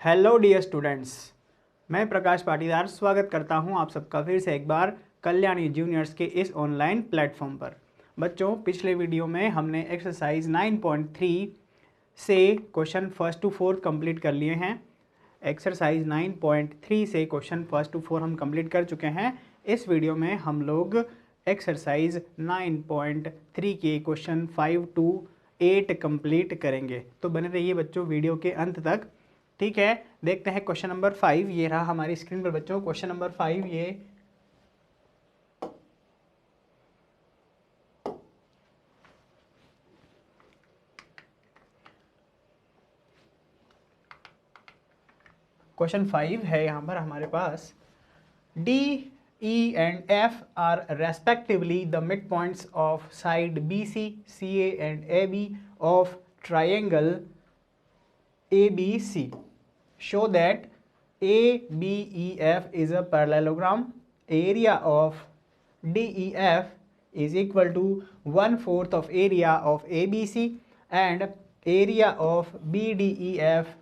Hello dear students, मैं प्रकाश पाटीदार स्वागत करता हूं आप सबका फिर से एक बार कल्याणी जूनियर्स के इस ऑनलाइन प्लेटफॉर्म पर। बच्चों, पिछले वीडियो में हमने एक्सरसाइज 9.3 से question first to fourth complete कर लिए हैं। एक्सरसाइज 9.3 से क्वेश्चन फर्स्ट टू फोर्थ हम कंप्लीट कर चुके हैं। इस वीडियो में हम लोग एक्सरसाइज 9.3 के क्वेश्चन 5 to 8 कंप्लीट करेंगे। तो बने रहिए बच्चों वीडियो के अंत तक। ठीक है, देखते हैं क्वेश्चन नंबर 5। ये रहा हमारी स्क्रीन पर बच्चों क्वेश्चन नंबर 5। ये क्वेश्चन 5 है यहाँ पर हमारे पास। D, E and F are respectively the mid points of side B C, C A and A B of triangle ABC. Show that ABEF is a parallelogram. Area of DEF is equal to 1/4 of area of ABC and area of BDEF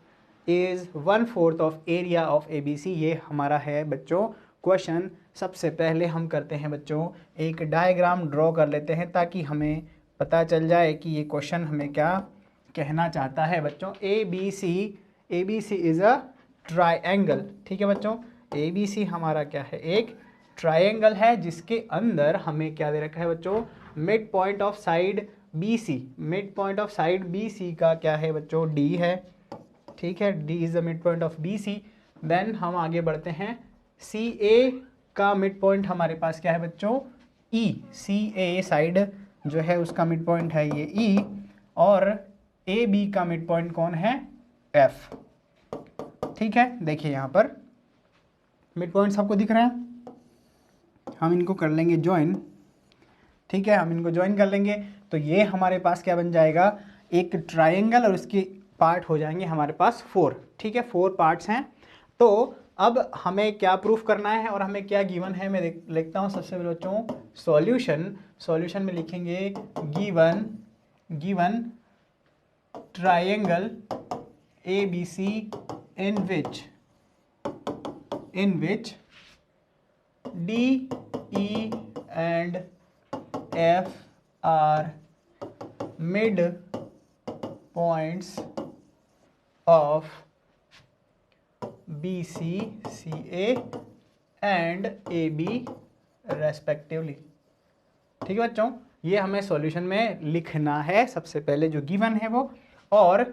is 1/4 of area of ABC. ये हमारा है बच्चों question. सबसे पहले हम करते हैं बच्चों एक डायग्राम ड्रॉ कर लेते हैं ताकि हमें पता चल जाए कि ये क्वेश्चन हमें क्या कहना चाहता है बच्चों। ABC is a triangle. ठीक है बच्चों, ABC हमारा क्या है, एक ट्राइंगल है जिसके अंदर हमें क्या दे रखा है बच्चों, mid point of side BC। Mid point of side BC का क्या है बच्चों, D है। ठीक है, D is the mid point of BC। Then हम आगे बढ़ते हैं, CA का मिड पॉइंट हमारे पास क्या है बच्चों, E। CA साइड जो है उसका मिड पॉइंट है ये E, और AB का मिड पॉइंट कौन है, F। ठीक है, देखिए यहाँ पर मिड पॉइंट्स आपको दिख रहे हैं, हम इनको कर लेंगे ज्वाइन। ठीक है, हम इनको ज्वाइन कर लेंगे तो ये हमारे पास क्या बन जाएगा, एक ट्राइंगल, और उसके पार्ट हो जाएंगे हमारे पास 4। ठीक है, 4 पार्ट्स हैं। तो अब हमें क्या प्रूफ करना है और हमें क्या गिवन है, मैं लिखता हूँ सबसे पहले बच्चों सॉल्यूशन में लिखेंगे given triangle ABC in which D, E and F are mid points of BC, CA and AB respectively। ठीक है बच्चों, ये हमें सॉल्यूशन में लिखना है सबसे पहले जो गिवन है वो। और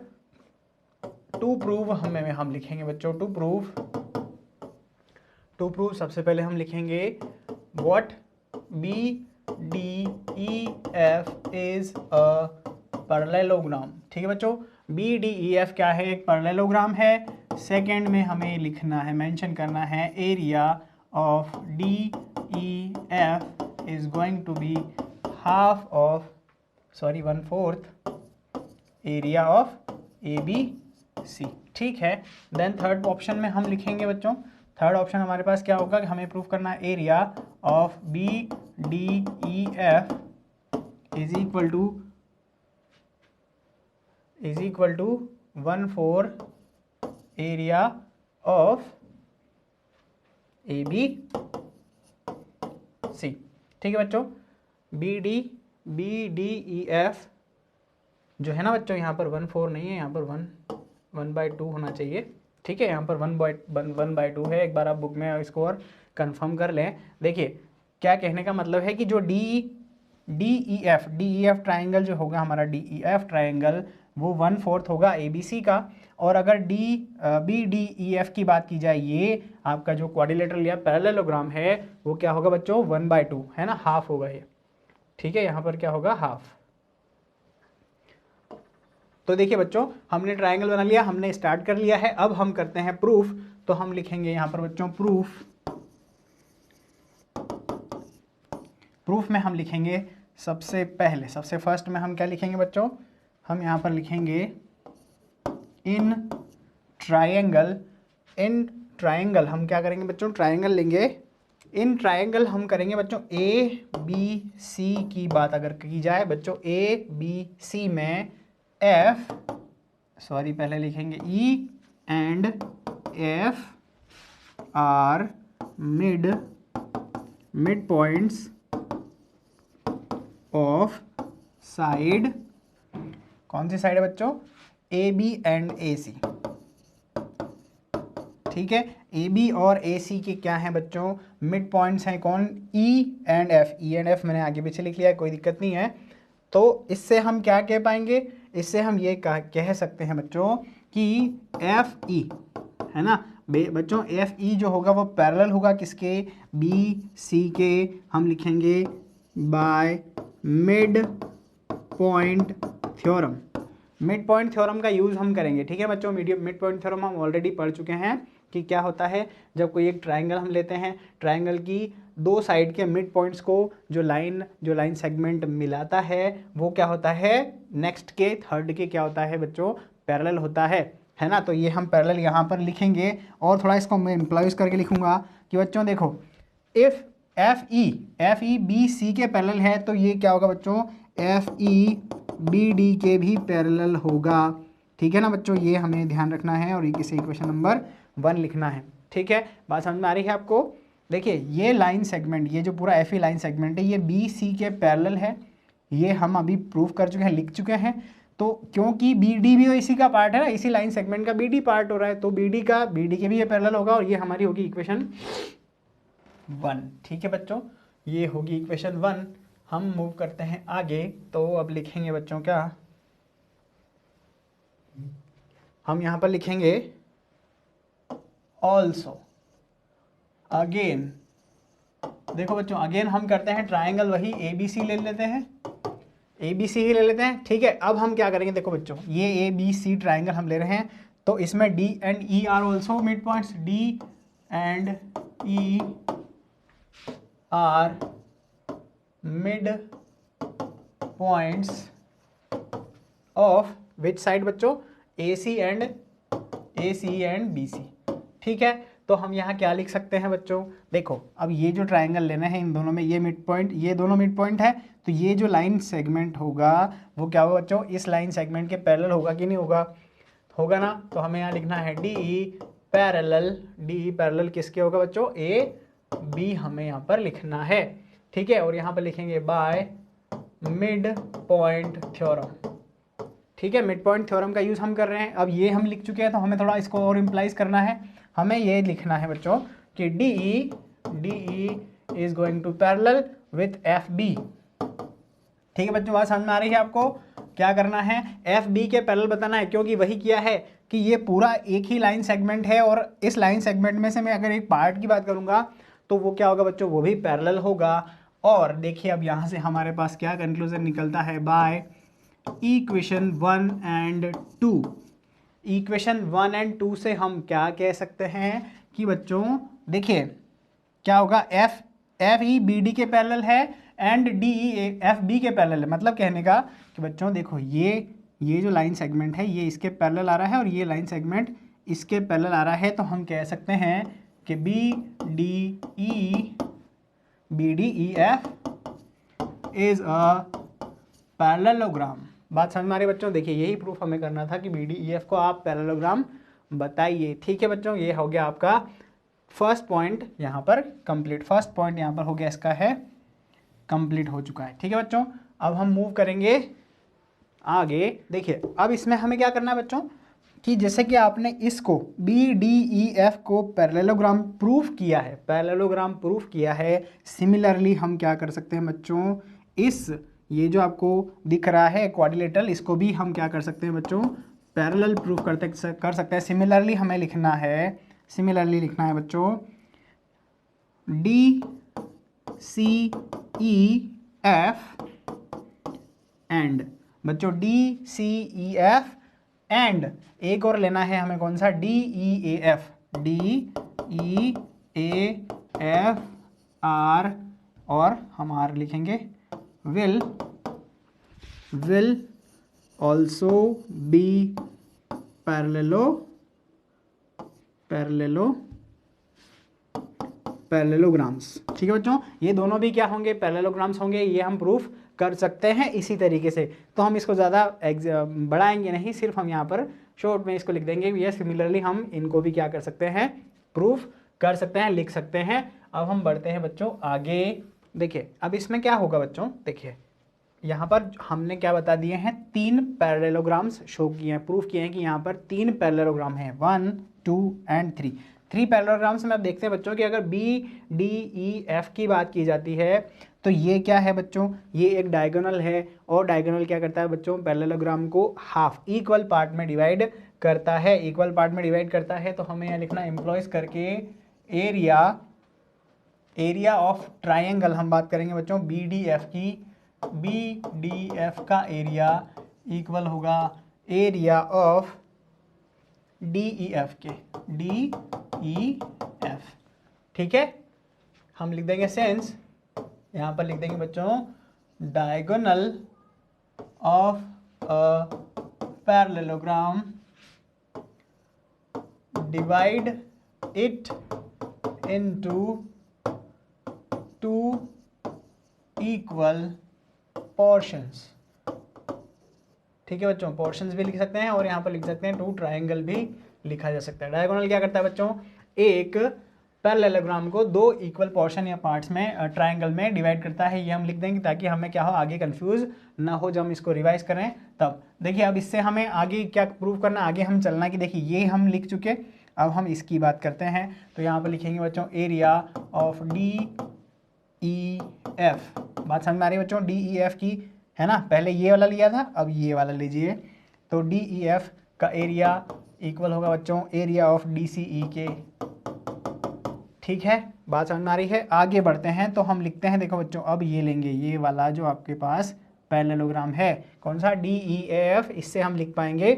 टू प्रूव हम लिखेंगे बच्चों, टू प्रूव सबसे पहले हम लिखेंगे what BDEF is a parallelogram. ठीक है बच्चों, BDEF क्या है, एक पैरेललोग्राम है। सेकंड में हमें लिखना है, मेंशन करना है, area of DEF is going to be 1/4 area of ABC। ठीक है, देन थर्ड ऑप्शन में हम लिखेंगे बच्चों, थर्ड ऑप्शन हमारे पास क्या होगा कि हमें प्रूफ करना है area of BDEF is equal to 1/4 area of ABC। ठीक है बच्चों, BDEF जो है ना बच्चों, यहाँ पर 1/4 नहीं है, यहाँ पर 1/2 होना चाहिए। ठीक है, यहाँ पर 1/2 है। एक बार आप बुक में इसको और कंफर्म कर लें। देखिए क्या कहने का मतलब है कि जो DEF ट्राइंगल जो होगा हमारा, DEF ट्राइंगल वो 1/4 होगा ABC का। और अगर BDEF की बात की जाए, ये आपका जो क्वाड्रिलेटरल या पैरेललोग्राम है वो क्या होगा बच्चों, 1/2 है ना, हाफ होगा ये। ठीक है, यहाँ पर क्या होगा, हाफ। तो देखिए बच्चों, हमने ट्राइंगल बना लिया, हमने स्टार्ट कर लिया है। अब हम करते हैं प्रूफ। तो हम लिखेंगे यहाँ पर बच्चों प्रूफ में हम लिखेंगे सबसे फर्स्ट में हम क्या लिखेंगे बच्चों, हम यहाँ पर लिखेंगे इन ट्राइंगल हम क्या करेंगे बच्चों, ट्राइंगल लेंगे। इन ट्राइंगल हम करेंगे बच्चों ABC की बात अगर की जाए बच्चों, ABC में पहले लिखेंगे E and F are midpoints of side, कौन सी साइड है बच्चों? AB and AC। ठीक है, AB और AC के क्या हैं बच्चों? मिड पॉइंट्स हैं। कौन? E and F। E and F मैंने आगे पीछे लिख लिया है, कोई दिक्कत नहीं है। तो इससे हम क्या कह पाएंगे? इससे हम ये कह सकते हैं बच्चों कि FE है ना बच्चों, FE जो होगा वो पैरेलल होगा किसके? BC के। हम लिखेंगे by mid point theorem. Mid point theorem का यूज़ हम करेंगे। ठीक है बच्चों, मिड पॉइंट थ्योरम हम ऑलरेडी पढ़ चुके हैं कि क्या होता है जब कोई एक ट्राइंगल हम लेते हैं, ट्राइंगल की दो साइड के मिड पॉइंट्स को जो लाइन सेगमेंट मिलाता है वो क्या होता है? नेक्स्ट के थर्ड के क्या होता है बच्चों? पैरेलल होता है ना। तो ये हम पैरेलल यहाँ पर लिखेंगे और थोड़ा इसको मैं इम्प्लाइज करके लिखूंगा कि बच्चों देखो, इफ़ FE BC के पैरेलल है तो ये क्या होगा बच्चों? FE BD के भी पैरेलल होगा। ठीक है ना बच्चों, ये हमें ध्यान रखना है और इसे इक्वेशन नंबर 1 लिखना है। ठीक है, बात समझ में आ रही है आपको? देखिए ये लाइन सेगमेंट, ये जो पूरा FE लाइन सेगमेंट है ये BC के पैरेलल है। ये हम अभी प्रूव कर चुके हैं, लिख चुके हैं। तो क्योंकि BD भी इसी का पार्ट है ना, इसी लाइन सेगमेंट का BD पार्ट हो रहा है, तो BD के भी ये पैरेलल होगा और ये हमारी होगी इक्वेशन 1। ठीक है बच्चों, ये होगी इक्वेशन 1। हम मूव करते हैं आगे। तो अब लिखेंगे बच्चों क्या? हम यहाँ पर लिखेंगे ऑल्सो। अगेन देखो बच्चों, अगेन हम करते हैं ट्राइंगल, वही ABC ले लेते हैं, ABC ही ले लेते हैं। ठीक है, अब हम क्या करेंगे? देखो बच्चों, ये ABC ट्राइंगल हम ले रहे हैं तो इसमें D and E are also mid points. D and E are mid points of which side बच्चों? AC and BC। ठीक है, तो हम यहाँ क्या लिख सकते हैं बच्चों? देखो अब ये जो ट्राइंगल लेना है इन दोनों में, ये मिड पॉइंट, ये दोनों मिड पॉइंट है, तो ये जो लाइन सेगमेंट होगा वो क्या होगा बच्चों? इस लाइन सेगमेंट के पैरेलल होगा कि नहीं होगा? होगा ना। तो हमें यहाँ लिखना है DE पैरेलल किसके होगा बच्चों? AB हमें यहाँ पर लिखना है। ठीक है, और यहाँ पर लिखेंगे बाय मिड पॉइंट थ्योरम। ठीक है, मिड पॉइंट थ्योरम का यूज़ हम कर रहे हैं। अब ये हम लिख चुके हैं तो हमें थोड़ा इसको और इम्प्लाइज करना है। हमें ये लिखना है बच्चों कि DE is going to parallel with FB। ठीक है बच्चों, बात समझ में आ रही है आपको? क्या करना है? FB के पैरेलल बताना है, क्योंकि वही किया है कि ये पूरा एक ही लाइन सेगमेंट है और इस लाइन सेगमेंट में से मैं अगर एक पार्ट की बात करूंगा तो वो क्या होगा बच्चों? वो भी पैरेलल होगा। और देखिए अब यहाँ से हमारे पास क्या कंक्लूजन निकलता है? By equation 1 and 2। Equation 1 and 2 से हम क्या कह सकते हैं कि बच्चों देखिए क्या होगा? FE BD के पैरेलल है एंड DE FB के पैरेलल है। मतलब कहने का कि बच्चों देखो ये जो लाइन सेगमेंट है ये इसके पैरेलल आ रहा है और ये लाइन सेगमेंट इसके पैरेलल आ रहा है, तो हम कह सकते हैं कि BDEF इज अ पैरेललोग्राम। बात समझ में आ रही है बच्चों? देखिए यही प्रूफ हमें करना था कि BDEF को आप पैरेललोग्राम बताइए। ठीक है बच्चों, ये हो गया आपका फर्स्ट पॉइंट यहाँ पर कंप्लीट। फर्स्ट पॉइंट यहाँ पर हो गया इसका है कंप्लीट हो चुका है। ठीक है बच्चों, अब हम मूव करेंगे आगे। देखिए अब इसमें हमें क्या करना है बच्चों कि जैसे कि आपने इसको BDEF को पैरेललोग्राम प्रूफ किया है, पैरेललोग्राम प्रूफ किया है, सिमिलरली हम क्या कर सकते हैं बच्चों? ये जो आपको दिख रहा है क्वाड्रिलेटरल, इसको भी हम क्या कर सकते हैं बच्चों? पैरेलल प्रूफ कर सकते हैं। सिमिलरली हमें लिखना है बच्चों DCEF एंड बच्चों DCEF एंड एक और लेना है हमें, कौन सा? DEAF आर, और हम आर लिखेंगे will also be parallelogram parallelograms. ठीक है बच्चों, ये दोनों भी क्या होंगे, पैरेललोग्राम्स होंगे, ये हम प्रूफ कर सकते हैं इसी तरीके से। तो हम इसको ज़्यादा बढ़ाएंगे नहीं, सिर्फ हम यहाँ पर शॉर्ट में इसको लिख देंगे। ये सिमिलरली हम इनको भी क्या कर सकते हैं, प्रूफ कर सकते हैं, लिख सकते हैं। अब हम बढ़ते हैं बच्चों आगे। देखिए अब इसमें क्या होगा बच्चों, देखिए यहाँ पर हमने क्या बता दिए हैं, 3 पैरेललोग्राम्स शो किए हैं, प्रूफ किए हैं कि यहाँ पर 3 पैरेललोग्राम हैं, 1 2 एंड 3 पैरेललोग्राम्स में आप देखते हैं बच्चों कि अगर बी डी ई एफ की बात की जाती है तो ये क्या है बच्चों, ये एक डायगोनल है, और डायगोनल क्या करता है बच्चों, पैरेललोग्राम को हाफ इक्वल पार्ट में डिवाइड करता है, इक्वल पार्ट में डिवाइड करता है। तो हमें यहाँ लिखना एम्प्लॉयज करके एरिया ऑफ ट्राइंगल हम बात करेंगे बच्चों बी डी एफ की, बी डी एफ का एरिया इक्वल होगा area of D E F के, डी ई एफ। ठीक है, हम लिख देंगे सेंस, यहाँ पर लिख देंगे बच्चों diagonal of a parallelogram divide it into 2 equal portions. ठीक है बच्चों, पोर्शंस भी लिख सकते हैं और यहाँ पर लिख सकते हैं 2 ट्रायंगल भी लिखा जा सकता है। डायगोनल क्या करता है बच्चों, एक पैरेललोग्राम को 2 इक्वल पोर्शन या पार्ट्स में ट्रायंगल में डिवाइड करता है। ये हम लिख देंगे ताकि हमें क्या हो, आगे कंफ्यूज ना हो जब हम इसको रिवाइज करें तब। देखिए अब इससे हमें आगे क्या प्रूव करना, आगे हम चलना कि देखिए ये हम लिख चुके, अब हम इसकी बात करते हैं। तो यहाँ पर लिखेंगे बच्चों area of D E F. बात समझ में आ रही है बच्चों, डी ई एफ की, है ना, पहले ये वाला लिया था, अब ये वाला लीजिए। तो डी ई एफ का एरिया इक्वल होगा बच्चों एरिया ऑफ डी सी ई के। ठीक है, बात समझ में आ रही है। आगे बढ़ते हैं तो हम लिखते हैं, देखो बच्चों अब ये लेंगे ये वाला जो आपके पास पैरेललोग्राम है, कौन सा, डी ई एफ। इससे हम लिख पाएंगे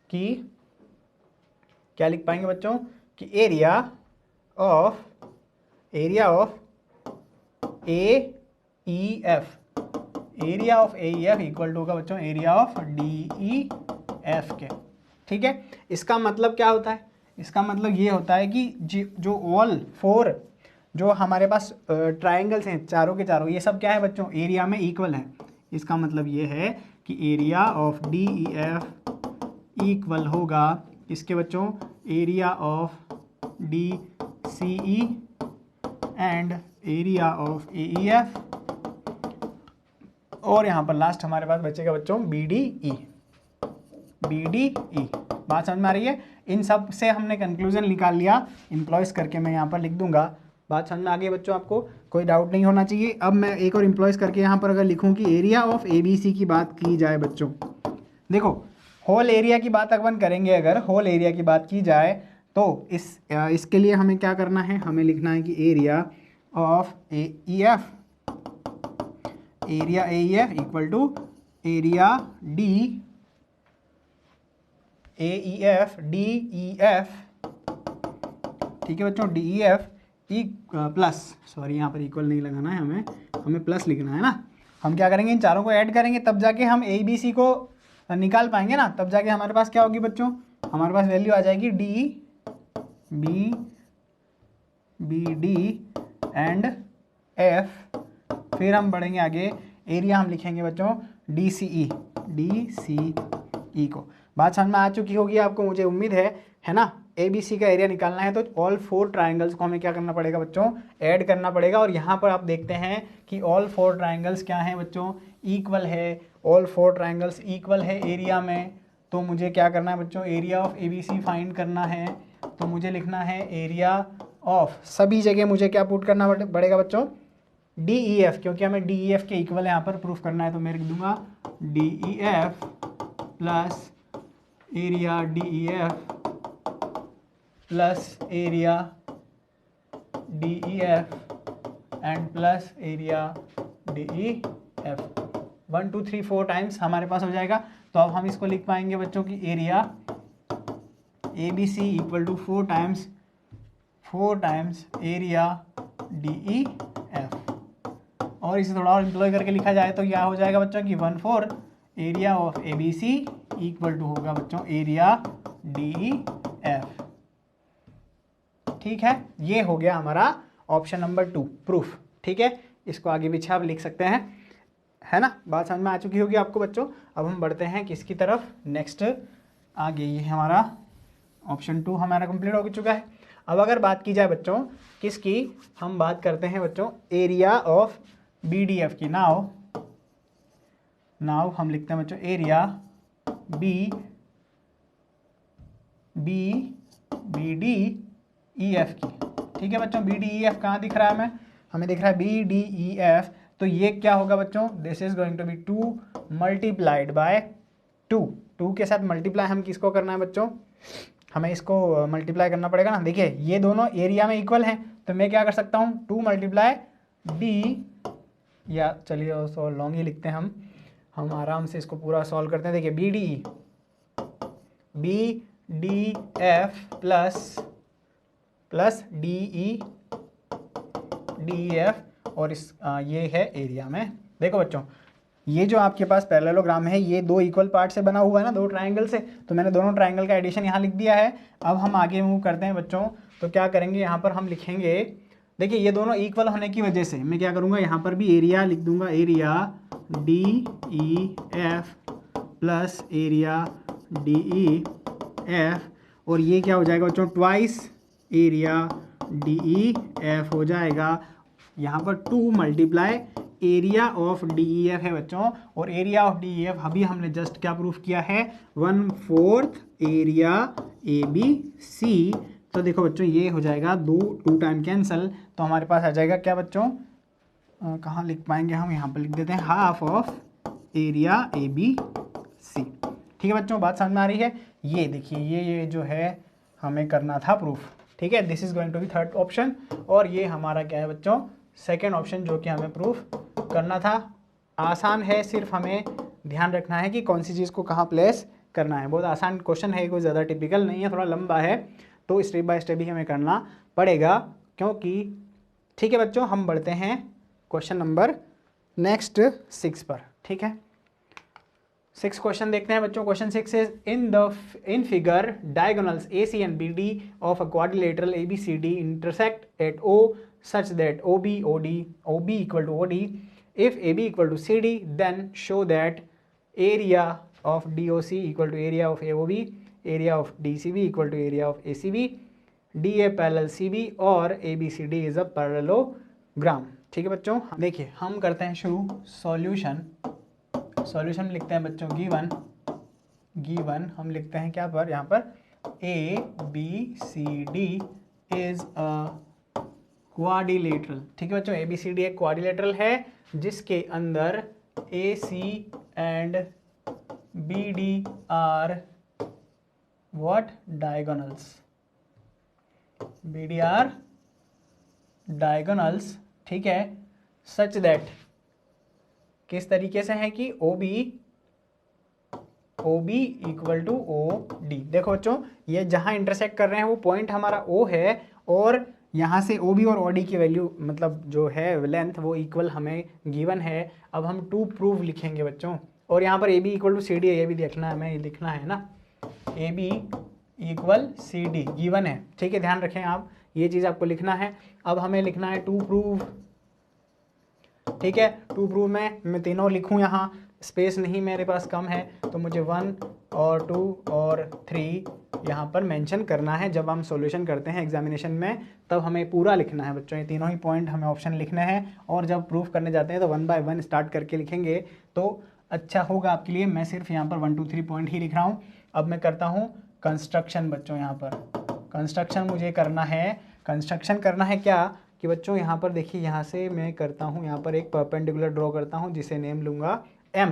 कि क्या लिख पाएंगे बच्चों, कि area of A E F, area of A E F equal to होगा बच्चों area of D E F के। ठीक है, इसका मतलब क्या होता है, इसका मतलब ये होता है कि जो ऑल 4 जो हमारे पास ट्रायंगल्स हैं चारों के चारों, ये सब क्या है बच्चों, एरिया में इक्वल है। इसका मतलब ये है कि area of D E F equal होगा इसके बच्चों area of D C E and area of A E F, और यहाँ पर लास्ट हमारे पास बचेगा बच्चों बी डी ई। बात समझ में आ रही है। इन सब से हमने कंक्लूजन निकाल लिया, एम्प्लॉयज करके मैं यहाँ पर लिख दूंगा। बात समझ में आ गई बच्चों, आपको कोई डाउट नहीं होना चाहिए। अब मैं एक और एम्प्लॉयज करके यहाँ पर अगर लिखूँ कि area of A B C की बात की जाए बच्चों, देखो होल एरिया की बात अपन करेंगे, अगर होल एरिया की बात की जाए तो इसके लिए हमें क्या करना है, हमें लिखना है कि area of A E F, area A E F equal to area D A E F D E F. ठीक है बच्चों, D E F plus, sorry यहाँ पर इक्वल नहीं लगाना है, हमें प्लस लिखना है ना। हम क्या करेंगे, इन चारों को ऐड करेंगे तब जाके हम ए बी सी को निकाल पाएंगे ना, तब जाके हमारे पास क्या होगी बच्चों, हमारे पास वैल्यू आ जाएगी D B D and F. फिर हम बढ़ेंगे आगे, एरिया हम लिखेंगे बच्चों डी सी ई को। बात समझ में आ चुकी होगी आपको, मुझे उम्मीद है ना। ए बी सी का एरिया निकालना है तो ऑल 4 ट्रायंगल्स को हमें क्या करना पड़ेगा बच्चों, ऐड करना पड़ेगा। और यहाँ पर आप देखते हैं कि ऑल 4 ट्रायंगल्स क्या हैं बच्चों, इक्वल है। ऑल 4 ट्रायंगल्स इक्वल है एरिया में, तो मुझे क्या करना है बच्चों, area of A B C find करना है। तो मुझे लिखना है एरिया ऑफ, सभी जगह मुझे क्या पुट करना पड़ेगा बच्चों, डी ई एफ, क्योंकि हमें डी ई एफ के इक्वल यहाँ पर प्रूफ करना है। तो मैं लिख दूंगा D E F plus area D E F plus area D E F and plus area D E F. 1 2 3 4 times हमारे पास हो जाएगा। तो अब हम इसको लिख पाएंगे बच्चों की area A B C equal to 4 times area D E F. और इसे थोड़ा और एम्प्लॉय करके लिखा जाए तो क्या हो जाएगा बच्चों की 1/4 area of A B C equal to होगा बच्चों एरिया डी ई एफ। ठीक है, ये हो गया हमारा ऑप्शन नंबर 2 प्रूफ। ठीक है, इसको आगे पीछे आप लिख सकते हैं, है ना। बात समझ में आ चुकी होगी आपको बच्चों। अब हम बढ़ते हैं किसकी तरफ, नेक्स्ट आगे ये हमारा ऑप्शन 2 हमारा कंप्लीट हो चुका है। अब अगर बात की जाए बच्चों किसकी, हम बात करते हैं बच्चों एरिया ऑफ BDF की। नाउ हम लिखते हैं बच्चों एरिया BDEF की। ठीक है बच्चों, BDEF कहाँ दिख रहा है हमें दिख रहा है BDEF। तो ये क्या होगा बच्चों, this is going to be 2 multiplied by 2 के साथ मल्टीप्लाई हम किसको करना है बच्चों, हमें इसको मल्टीप्लाई करना पड़ेगा ना। देखिए ये दोनों एरिया में इक्वल हैं, तो मैं क्या कर सकता हूँ 2 मल्टीप्लाई D, या चलिए सो लॉन्ग ही लिखते हैं हम आराम से इसको पूरा सॉल्व करते हैं। देखिए BDF प्लस DEF और इस ये है एरिया में। देखो बच्चों ये जो आपके पास पैरेललोग्राम है ये 2 इक्वल पार्ट से बना हुआ है ना, 2 ट्रायंगल से, तो मैंने दोनों ट्रायंगल का एडिशन यहाँ लिख दिया है। अब हम आगे मूव करते हैं बच्चों, तो क्या करेंगे यहाँ पर हम लिखेंगे, देखिए ये दोनों इक्वल होने की वजह से मैं क्या करूँगा यहाँ पर भी एरिया लिख दूंगा, area DEF plus area DEF, और ये क्या हो जाएगा बच्चों ट्वाइस एरिया DEF हो जाएगा। यहाँ पर 2 मल्टीप्लाई एरिया ऑफ DEF है बच्चों, और एरिया ऑफ DEF अभी हमने जस्ट क्या प्रूफ किया है 1/4 एरिया ABC। तो देखो बच्चों ये हो जाएगा 2 टाइम कैंसल, तो हमारे पास आ जाएगा क्या बच्चों, कहाँ लिख पाएंगे हम, यहाँ पर लिख देते हैं हाफ ऑफ एरिया ABC। ठीक है बच्चों, बात समझ में आ रही है। ये देखिए ये जो है हमें करना था प्रूफ। ठीक है, this is going to be third option, और ये हमारा क्या है बच्चों सेकेंड ऑप्शन जो कि हमें प्रूफ करना था। आसान है, सिर्फ हमें ध्यान रखना है कि कौन सी चीज़ को कहाँ प्लेस करना है। बहुत आसान क्वेश्चन है, कोई ज़्यादा टिपिकल नहीं है, थोड़ा लंबा है, तो स्टेप बाय स्टेप ही हमें करना पड़ेगा क्योंकि। ठीक है बच्चों, हम बढ़ते हैं क्वेश्चन नंबर नेक्स्ट 6 पर। ठीक है, 6 क्वेश्चन देखते हैं बच्चों। Question 6 is in figure diagonals AC and BD of a quadrilateral ABCD intersect at O such that OB equal to OD. If AB equal to CD, then show that area of DOC equal to area of AOB, area of DCB equal to area of ACB, DA parallel CB और ABCD is a parallelogram। ठीक है बच्चों, देखिए हम करते हैं शुरू solution लिखते हैं बच्चों गिवन हम लिखते हैं क्या पर, यहाँ पर ABCD इज अ क्वाड्रिलेटरल। ठीक है बच्चों, ABCD एक क्वाड्रिलेटरल है जिसके अंदर AC and BD are what diagonals, BD are diagonals. ठीक है, सच दैट किस तरीके से है कि OB इक्वल टू OD। देखो बच्चों ये जहाँ इंटरसेक्ट कर रहे हैं वो पॉइंट हमारा O है, और यहाँ से OB और OD की वैल्यू मतलब जो है लेंथ वो इक्वल हमें गिवन है। अब हम 2 प्रूफ लिखेंगे बच्चों, और यहाँ पर AB इक्वल टू CD है, ये भी देखना है हमें, लिखना है ना, AB इक्वल CD गिवन है। ठीक है, ध्यान रखें आप, ये चीज़ आपको लिखना है। अब हमें लिखना है 2 प्रूफ। ठीक है, 2 प्रूफ में मैं तीनों लिखूं, यहाँ स्पेस नहीं मेरे पास कम है, तो मुझे 1 और 2 और 3 यहाँ पर मेंशन करना है। जब हम सॉल्यूशन करते हैं एग्जामिनेशन में तब हमें पूरा लिखना है बच्चों, ये तीनों ही पॉइंट हमें ऑप्शन लिखने हैं, और जब प्रूफ करने जाते हैं तो 1 बाय 1 स्टार्ट करके लिखेंगे तो अच्छा होगा आपके लिए। मैं सिर्फ यहाँ पर 1 2 3 पॉइंट ही लिख रहा हूँ। अब मैं करता हूँ कंस्ट्रक्शन बच्चों, यहाँ पर कंस्ट्रक्शन मुझे करना है। कंस्ट्रक्शन करना है क्या कि बच्चों यहाँ पर देखिए, यहाँ से मैं करता हूँ, यहाँ पर एक परपेंडिकुलर ड्रॉ करता हूँ जिसे नेम लूँगा M।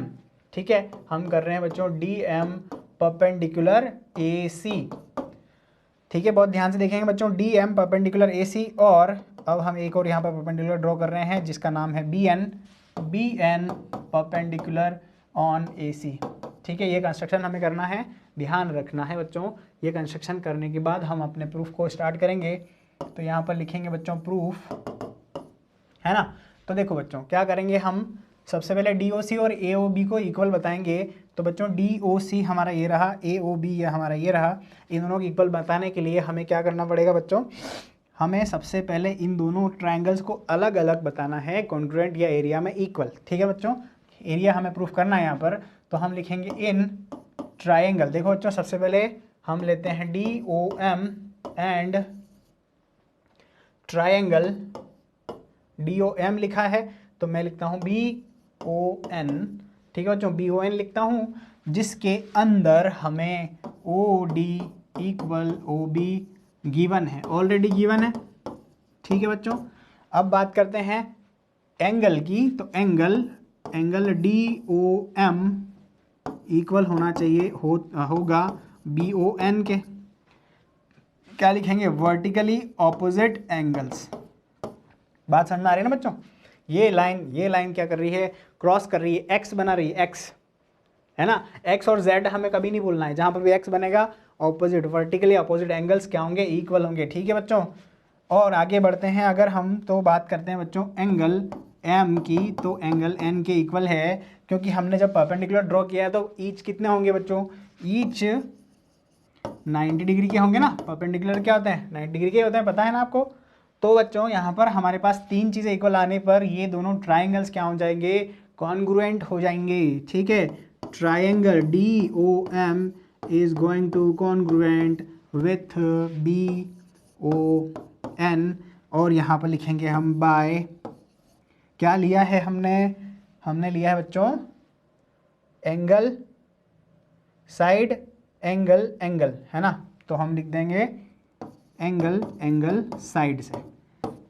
ठीक है, हम कर रहे हैं बच्चों DM परपेंडिकुलर AC। ठीक है, बहुत ध्यान से देखेंगे बच्चों, DM परपेंडिकुलर AC, और अब हम एक और यहाँ पर परपेंडिकुलर ड्रॉ कर रहे हैं जिसका नाम है BN परपेंडिकुलर ऑन AC। ठीक है, ये कंस्ट्रक्शन हमें करना है, ध्यान रखना है बच्चों। ये कंस्ट्रक्शन करने के बाद हम अपने प्रूफ को स्टार्ट करेंगे। तो यहाँ पर लिखेंगे बच्चों प्रूफ, है ना। तो देखो बच्चों क्या करेंगे हम, सबसे पहले DOC और AOB को इक्वल बताएंगे। तो बच्चों DOC हमारा ये रहा, AOB ये हमारा ये रहा। इन दोनों को इक्वल बताने के लिए हमें क्या करना पड़ेगा बच्चों, हमें सबसे पहले इन दोनों ट्रायंगल्स को अलग अलग बताना है, कॉन्ग्रुएंट या एरिया में इक्वल। ठीक है बच्चों, एरिया हमें प्रूफ करना है यहाँ पर, तो हम लिखेंगे इन ट्रायंगल। देखो बच्चों, सबसे पहले हम लेते हैं DOM एंड ट्रायंगल। DOM लिखा है तो मैं लिखता हूँ BON। ठीक है बच्चों, BON लिखता हूँ, जिसके अंदर हमें OD इक्वल OB गिवन है, ऑलरेडी गिवन है। ठीक है बच्चों, अब बात करते हैं एंगल की, तो एंगल DOM इक्वल होना चाहिए होगा BON के। क्या लिखेंगे? Vertically opposite angles. बात समझ में आ रही है ना बच्चों? ये लाइन क्या कर रही है? क्रॉस कर रही है, एक्स बना रही है, एक्स है ना। एक्स और जेड हमें कभी नहीं भूलना है, जहां पर भी एक्स बनेगा ऑपोजिट, वर्टिकली ऑपोजिट एंगल्स क्या होंगे? इक्वल होंगे। ठीक है बच्चों, और आगे बढ़ते हैं। अगर हम तो बात करते हैं बच्चों एंगल एम की, तो एंगल एन के इक्वल है, क्योंकि हमने जब परपेंडिकुलर ड्रॉ किया है तो ईच कितने होंगे बच्चों? ईच 90 डिग्री के होंगे ना। परपेंडिकुलर क्या होते हैं? 90 डिग्री के होते हैं, पता है ना आपको। तो बच्चों यहाँ पर हमारे पास तीन चीज़ें इक्वल आने पर ये दोनों ट्राइंगल्स क्या हो जाएंगे? कॉन्ग्रुएंट हो जाएंगे। ठीक है, triangle DOM is going two congruent with BON, और यहाँ पर लिखेंगे हम बाय, क्या लिया है हमने लिया है बच्चों एंगल साइड एंगल है ना, तो हम लिख देंगे एंगल साइड से।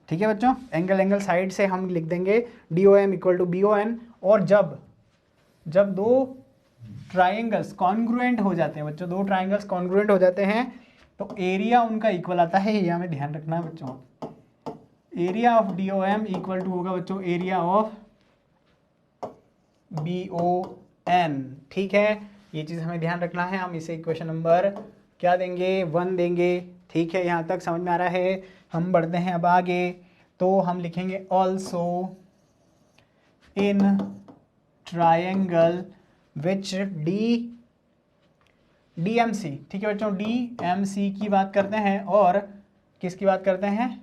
ठीक है बच्चों, एंगल साइड से हम लिख देंगे DOM इक्वल टू BON। और जब दो ट्राइंगल्स कॉन्ग्रुएंट हो जाते हैं बच्चों, दो ट्राइंगल्स कॉन्ग्रुएंट हो जाते हैं तो एरिया उनका इक्वल आता है, ये हमें ध्यान रखना है बच्चों। Area of DOM equal to होगा बच्चों एरिया ऑफ BON। ठीक है, ये चीज़ हमें ध्यान रखना है। हम इसे इक्वेशन नंबर क्या देंगे? 1 देंगे। ठीक है, यहाँ तक समझ में आ रहा है। हम बढ़ते हैं अब आगे, तो हम लिखेंगे also in triangle which DMC। ठीक है बच्चों, DMC की बात करते हैं, और किसकी बात करते हैं?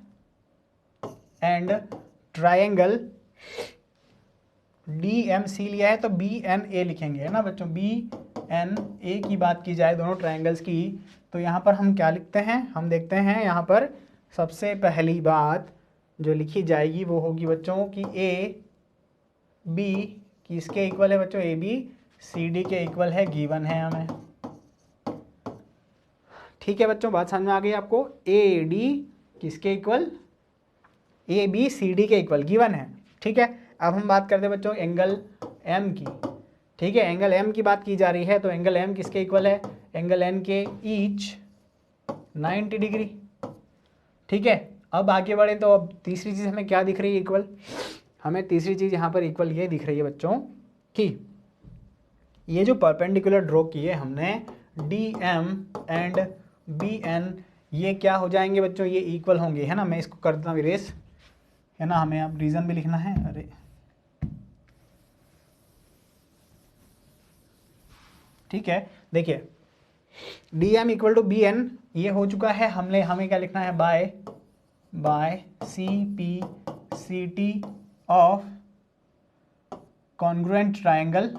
एंड ट्रायंगल DMC लिया है तो BNA लिखेंगे, है ना बच्चों। BNA की बात की जाए दोनों ट्रायंगल्स की, तो यहाँ पर हम क्या लिखते हैं? हम देखते हैं यहाँ पर सबसे पहली बात जो लिखी जाएगी वो होगी बच्चों कि AB किसके इक्वल है बच्चों? AB CD के इक्वल है, गिवन है हमें। ठीक है बच्चों, बात समझ में आ गई आपको? AD किसके इक्वल? AB CD के इक्वल, गिवन है। ठीक है, अब हम बात करते हैं बच्चों एंगल M की। ठीक है, एंगल M की बात की जा रही है, तो एंगल M किसके इक्वल है? एंगल N के ईच 90 डिग्री। ठीक है, अब आगे बढ़े तो अब तीसरी चीज़ हमें क्या दिख रही है इक्वल? हमें तीसरी चीज़ यहाँ पर इक्वल ये दिख रही है बच्चों कि ये जो परपेंडिकुलर ड्रॉ किए हमने DM एंड BN, ये क्या हो जाएंगे बच्चों? ये इक्वल होंगे, है ना। मैं इसको कर देता हूँ इरेज, है ना। हमें अब रीज़न भी लिखना है। अरे ठीक है, देखिए DM इक्वल टू BN ये हो चुका है। हमें क्या लिखना है? By CPCT of congruent triangle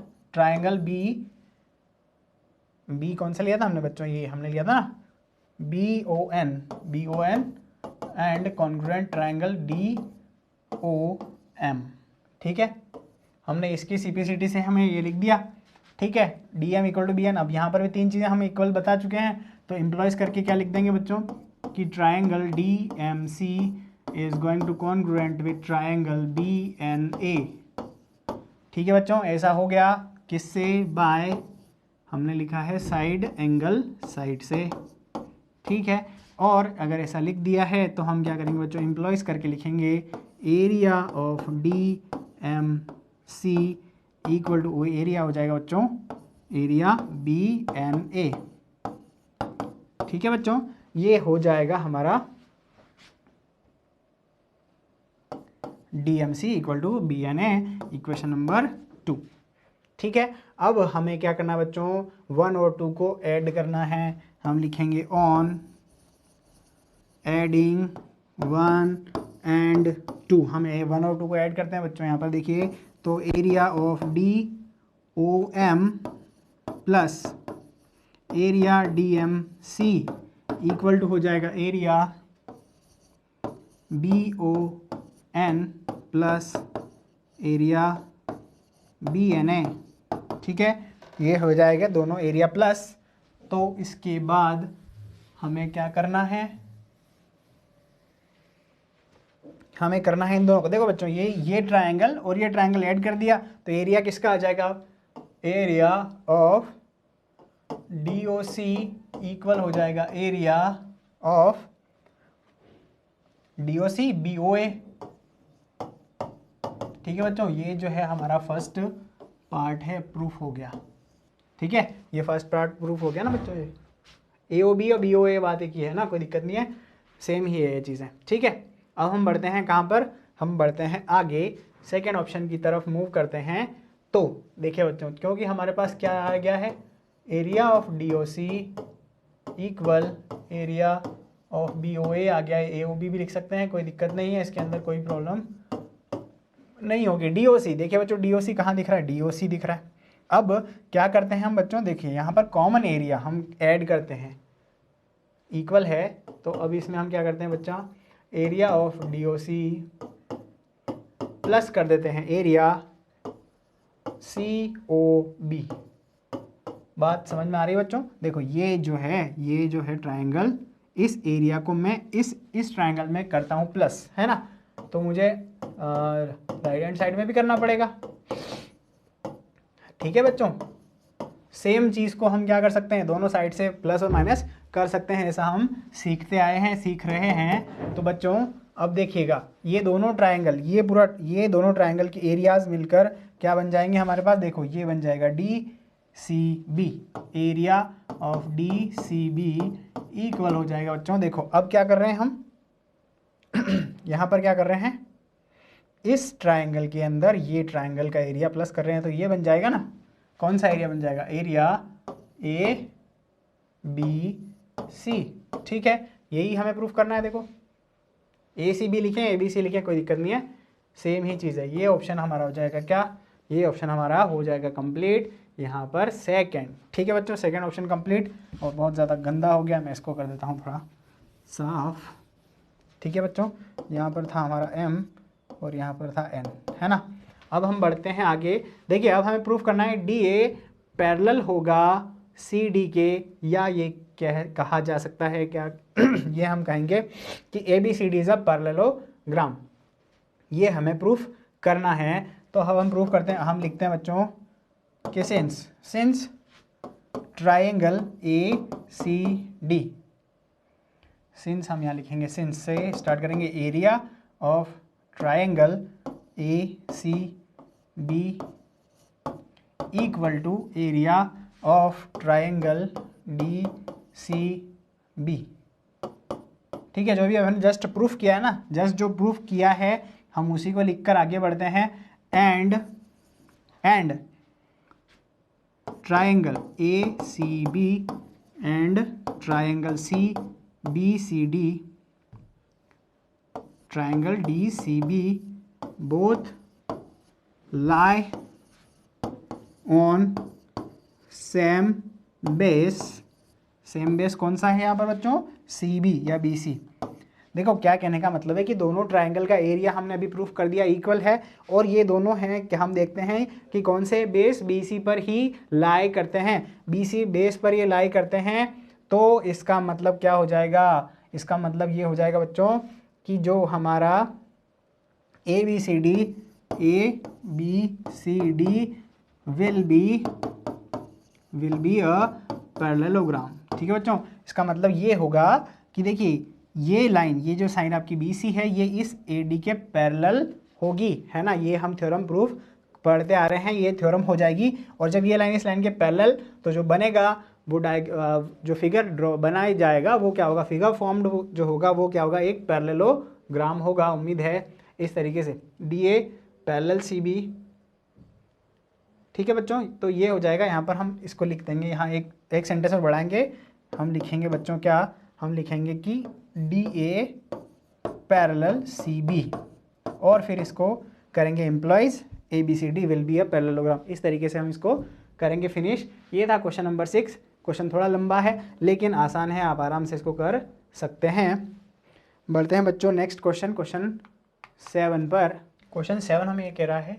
B कौन सा लिया था हमने बच्चों? ये हमने लिया था ना BON and congruent triangle DOM। ठीक है, हमने इसकी CPCT से हमें ये लिख दिया। ठीक है, DM इक्वल टू BN। अब यहाँ पर भी तीन चीज़ें हम इक्वल बता चुके हैं, तो इम्प्लॉइज करके क्या लिख देंगे बच्चों कि triangle DMC is going two congruent with triangle BNA। ठीक है बच्चों, ऐसा हो गया किससे? बाय, हमने लिखा है साइड एंगल साइड से। ठीक है, और अगर ऐसा लिख दिया है तो हम क्या करेंगे बच्चों? इम्प्लॉइज करके लिखेंगे area of DMC equal to, area हो जाएगा बच्चों एरिया BNA। ठीक है बच्चों, ये हो जाएगा हमारा DMC equal to BNA, equation number 2। ठीक है, अब हमें क्या करना है बच्चों? 1 और 2 को ऐड करना है। हम लिखेंगे ऑन एडिंग 1 एंड 2, हम 1 और 2 को ऐड करते हैं बच्चों। यहाँ पर देखिए, तो area of DOM plus area DMC equal to हो जाएगा area BON plus area BNA। ठीक है, ये हो जाएगा दोनों एरिया प्लस। तो इसके बाद हमें क्या करना है, हमें करना है इन दोनों को। देखो बच्चों, ये ट्रायंगल और ये ट्रायंगल ऐड कर दिया तो एरिया किसका आ जाएगा, एरिया ऑफ DOC इक्वल हो जाएगा एरिया ऑफ DOC BOA। ठीक है बच्चों, ये जो है हमारा फर्स्ट पार्ट है, प्रूफ हो गया। ठीक है, ये फर्स्ट पार्ट प्रूफ हो गया ना बच्चों। ये AOB और BOA बात एक ही है ना, कोई दिक्कत नहीं है, सेम ही है ये चीज़ें। ठीक है, अब हम बढ़ते हैं कहाँ पर, हम बढ़ते हैं आगे, सेकेंड ऑप्शन की तरफ मूव करते हैं। तो देखिए बच्चों, क्योंकि हमारे पास क्या आ गया है, area of DOC equal area of BOA आ गया है। AOB भी लिख सकते हैं, कोई दिक्कत नहीं है, इसके अंदर कोई प्रॉब्लम नहीं होगी। DOC देखिए बच्चों, DOC कहाँ दिख रहा है, DOC दिख रहा है। अब क्या करते हैं हम बच्चों, देखिए यहाँ पर कॉमन एरिया हम ऐड करते हैं, इक्वल है, तो अब इसमें हम क्या करते हैं बच्चा, एरिया ऑफ DOC प्लस कर देते हैं एरिया COB। बात समझ में आ रही है बच्चों। देखो ये जो है ट्रायंगल, इस एरिया को मैं इस ट्रायंगल में करता हूँ प्लस, है ना, तो मुझे राइट हैंड साइड में भी करना पड़ेगा। ठीक है बच्चों, सेम चीज़ को हम क्या कर सकते हैं, दोनों साइड से प्लस और माइनस कर सकते हैं, ऐसा हम सीखते आए हैं, सीख रहे हैं। तो बच्चों अब देखिएगा, ये दोनों ट्रायंगल, ये दोनों ट्रायंगल के एरियाज मिलकर क्या बन जाएंगे हमारे पास, देखो ये बन जाएगा DCB, area of DCB equal हो जाएगा बच्चों। देखो अब क्या कर रहे हैं हम यहाँ पर क्या कर रहे हैं, इस ट्रायंगल के अंदर ये ट्रायंगल का एरिया प्लस कर रहे हैं, तो ये बन जाएगा ना, कौन सा एरिया बन जाएगा, एरिया ABC। ठीक है, यही हमें प्रूफ करना है। देखो ACB लिखें, ABC लिखें, कोई दिक्कत नहीं है, सेम ही चीज़ है। ये ऑप्शन हमारा हो जाएगा क्या, ये ऑप्शन हमारा हो जाएगा कंप्लीट यहाँ पर सेकंड। ठीक है बच्चों, सेकंड ऑप्शन कंप्लीट। और बहुत ज़्यादा गंदा हो गया, मैं इसको कर देता हूँ थोड़ा साफ। ठीक है बच्चों, यहाँ पर था हमारा M और यहाँ पर था N, है ना। अब हम बढ़ते हैं आगे। देखिए अब हमें प्रूफ करना है DA पैरेलल होगा CD के, या ये कहा जा सकता है क्या ये हम कहेंगे कि ABCD इज अ पैरेललोग्राम। ये हमें प्रूफ करना है। तो अब हम प्रूफ करते हैं, हम लिखते हैं बच्चों कि सिंस ट्रायंगल ACD, सिंस हम यहाँ लिखेंगे, सिंस से स्टार्ट करेंगे, area of triangle ACB equal to area of triangle DCB। ठीक है, जो भी हमने जस्ट प्रूफ किया है ना, जस्ट जो प्रूफ किया है हम उसी को लिखकर आगे बढ़ते हैं। And triangle ACB and triangle CBCD, triangle DCB both lie on same base। Same base कौन सा है यहाँ पर बच्चों, CB या BC। देखो क्या कहने का मतलब है कि दोनों ट्रायंगल का एरिया हमने अभी प्रूफ कर दिया इक्वल है, और ये दोनों हैं कि हम देखते हैं कि कौन से बेस BC पर ही लाई करते हैं, BC बेस पर ये लाई करते हैं। तो इसका मतलब क्या हो जाएगा, इसका मतलब ये हो जाएगा बच्चों कि जो हमारा ABCD will be a parallelogram. ठीक है बच्चों, इसका मतलब ये होगा कि देखिए ये लाइन, ये जो साइन आपकी BC है, ये इस AD के पैरेलल होगी, है ना। ये हम थ्योरम प्रूफ पढ़ते आ रहे हैं, ये थ्योरम हो जाएगी। और जब ये लाइन इस लाइन के पैरेलल, तो जो बनेगा वो जो फिगर ड्रॉ बनाया जाएगा वो क्या होगा, फिगर फॉर्म्ड जो होगा वो क्या होगा, एक पैरेललोग्राम होगा। उम्मीद है इस तरीके से DA पैरेलल CB। ठीक है बच्चों, तो ये हो जाएगा। यहाँ पर हम इसको लिख देंगे, यहाँ एक सेंटेंस और बढ़ाएंगे, हम लिखेंगे बच्चों क्या, हम लिखेंगे कि DA पैरेलल CB, और फिर इसको करेंगे employees ABCD will be a parallelogram. इस तरीके से हम इसको करेंगे फिनिश। ये था क्वेश्चन नंबर 6। क्वेश्चन थोड़ा लंबा है लेकिन आसान है, आप आराम से इसको कर सकते हैं। बढ़ते हैं बच्चों नेक्स्ट क्वेश्चन 7 पर। क्वेश्चन 7 हमें ये कह रहा है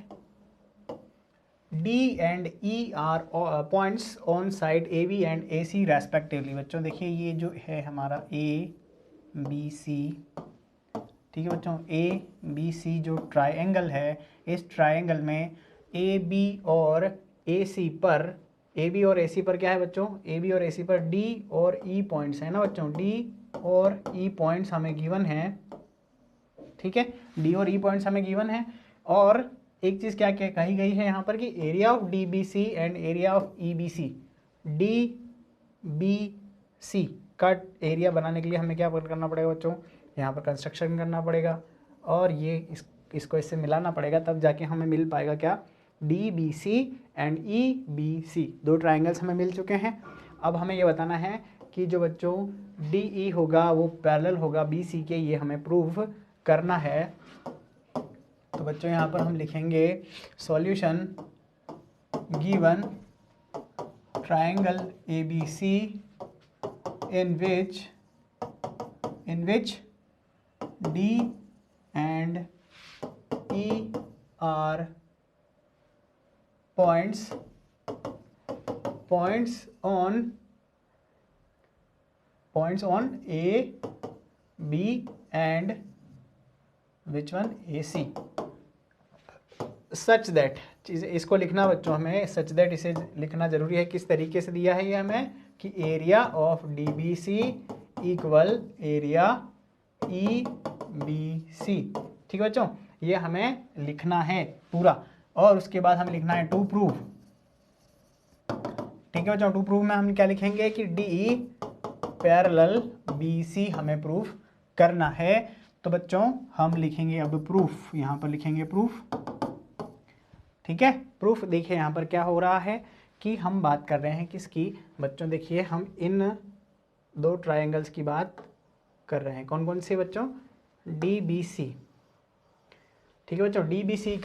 D and E are points on side AB and AC respectively. बच्चों देखिए ये जो है हमारा ABC, ठीक है बच्चों, ABC जो ट्रायंगल है, इस ट्रायंगल में AB और AC पर, AB और AC पर क्या है बच्चों, AB और AC पर D और E पॉइंट्स है ना बच्चों, D और E पॉइंट्स हमें गिवन है, ठीक है, D और E पॉइंट्स हमें गिवन है। और एक चीज़ क्या क्या कही गई है यहाँ पर कि area of DBC and area of EBC, DBC का एरिया बनाने के लिए हमें क्या करना पड़ेगा बच्चों, यहाँ पर कंस्ट्रक्शन करना पड़ेगा और ये इसको इससे मिलाना पड़ेगा, तब जाके हमें मिल पाएगा क्या, DBC एंड EBC। दो ट्राइंगल्स हमें मिल चुके हैं। अब हमें ये बताना है कि जो बच्चों DE होगा वो पैरेलल होगा BC के, ये हमें प्रूव करना है। तो बच्चों यहाँ पर हम लिखेंगे solution given triangle ABC in which D and E are points on A, B and which one, AC, such that, इसको लिखना बच्चों हमें सच दैट, इसे लिखना जरूरी है। किस तरीके से दिया है ये हमें कि area of DBC equal area EBC, ठीक है बच्चों, ये हमें लिखना है पूरा। और उसके बाद हमें लिखना है टू प्रूव, ठीक है बच्चों। टू प्रूव में हम क्या लिखेंगे कि DE पैरेलल BC हमें प्रूफ करना है। तो बच्चों हम लिखेंगे अब प्रूफ, यहाँ पर लिखेंगे प्रूफ, ठीक है। प्रूफ देखिए यहाँ पर क्या हो रहा है कि हम बात कर रहे हैं किसकी बच्चों, देखिए हम इन दो ट्रायंगल्स की बात कर रहे हैं। कौन कौन से बच्चों, DBC, ठीक है बच्चों। DBC